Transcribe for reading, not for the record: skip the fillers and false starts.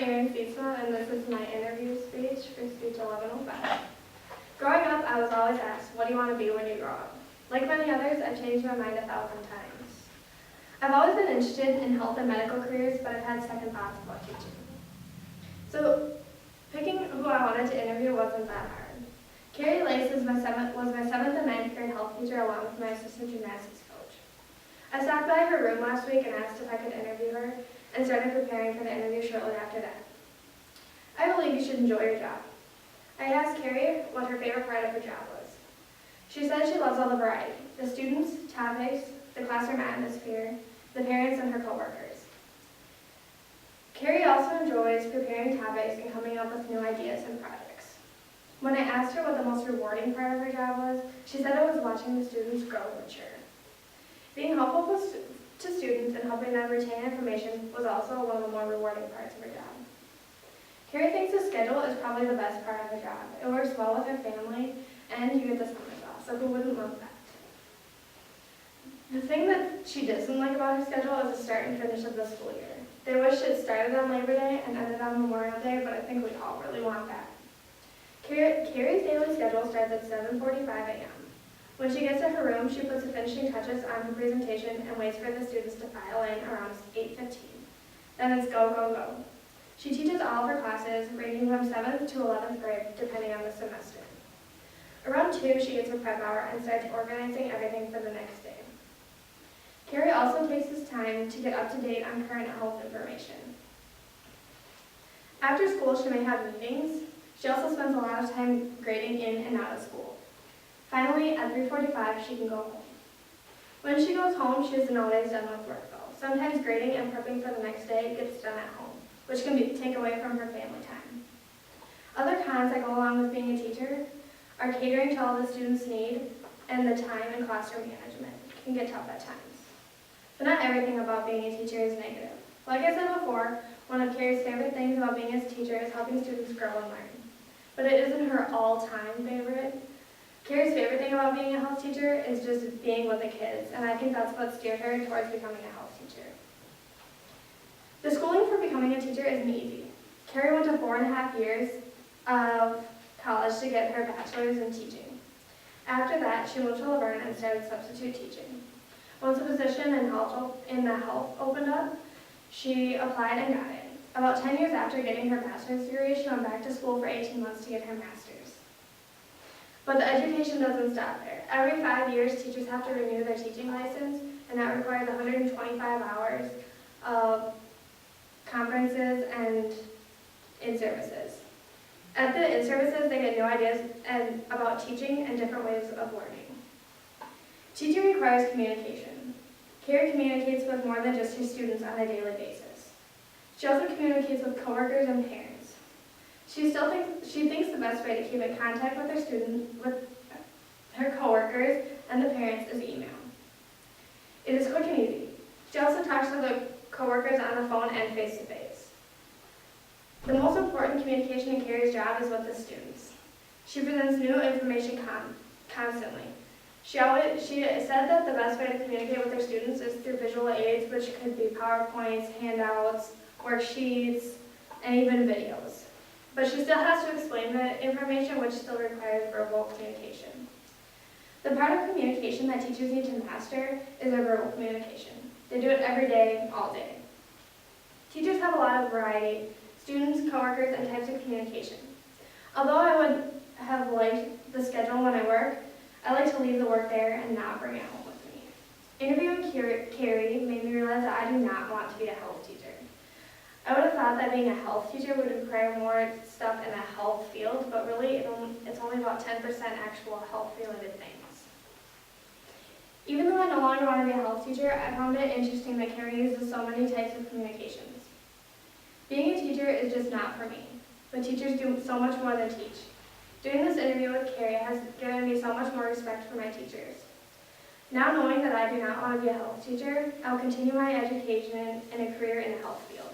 Erin Sietsema, and this is my interview speech for speech 1105. Growing up, I was always asked, what do you want to be when you grow up? Like many others, I've changed my mind 1,000 times. I've always been interested in health and medical careers, but I've had second thoughts about teaching. So picking who I wanted to interview wasn't that hard. Carrie Lace was my 7th and 9th grade health teacher along with my assistant gymnastics coach. I stopped by her room last week and asked if I could interview her, and started preparing for the interview shortly after that. I believe you should enjoy your job. I asked Carrie what her favorite part of her job was. She said she loves all the variety: the students, topics, the classroom atmosphere, the parents, and her coworkers. Carrie also enjoys preparing topics and coming up with new ideas and projects. When I asked her what the most rewarding part of her job was, she said it was watching the students grow and mature. Being helpful to students and helping them retain information was also one of the more rewarding parts of her job. Carrie thinks the schedule is probably the best part of her job. It works well with her family, and you get the summers off, so who wouldn't love that? The thing that she doesn't like about her schedule is the start and finish of the school year. They wish it started on Labor Day and ended on Memorial Day, but I think we all really want that. Carrie's daily schedule starts at 7:45 a.m. When she gets to her room, she puts the finishing touches on her presentation and waits for the students to file in around 8:15. Then it's go, go, go. She teaches all of her classes, ranging from 7th to 11th grade, depending on the semester. Around 2, she gets her prep hour and starts organizing everything for the next day. Carrie also takes this time to get up to date on current health information. After school, she may have meetings. She also spends a lot of time grading in and out of school. Finally, at 3:45, she can go home. When she goes home, she isn't always done with work, though. Sometimes grading and prepping for the next day gets done at home, which can take away from her family time. Other cons that go along with being a teacher are catering to all the students' need, and the time and classroom management can get tough at times. But not everything about being a teacher is negative. Like I said before, one of Carrie's favorite things about being a teacher is helping students grow and learn. But it isn't her all-time favorite. Carrie's favorite thing about being a health teacher is just being with the kids, and I think that's what steered her towards becoming a health teacher. The schooling for becoming a teacher isn't easy. Carrie went to 4.5 years of college to get her bachelor's in teaching. After that, she moved to Laverne and started substitute teaching. Once a position in the health opened up, she applied and got it. About 10 years after getting her bachelor's degree, she went back to school for 18 months to get her master's. But the education doesn't stop there. Every 5 years, teachers have to renew their teaching license, and that requires 125 hours of conferences and in-services. At the in-services, they get new ideas about teaching and different ways of learning. Teaching requires communication. Carrie communicates with more than just her students on a daily basis. She also communicates with coworkers and parents. She thinks the best way to keep in contact with her coworkers and the parents is email. It is quick and easy. She also talks to the coworkers on the phone and face-to-face. The most important communication in Carrie's job is with the students. She presents new information constantly. She said that the best way to communicate with her students is through visual aids, which could be PowerPoints, handouts, worksheets, and even videos. But she still has to explain the information, which still requires verbal communication. The part of communication that teachers need to master is their verbal communication. They do it every day, all day. Teachers have a lot of variety: students, coworkers, and types of communication. Although I would have liked the schedule when I work, I like to leave the work there and not bring it home with me. Interviewing Carrie made me realize that I do not want to be a health teacher. I would have thought that being a health teacher would require more stuff in the health field, but really it's only about 10% actual health-related things. Even though I no longer want to be a health teacher, I found it interesting that Carrie uses so many types of communications. Being a teacher is just not for me, but teachers do so much more than teach. Doing this interview with Carrie has given me so much more respect for my teachers. Now knowing that I do not want to be a health teacher, I will continue my education and a career in the health field.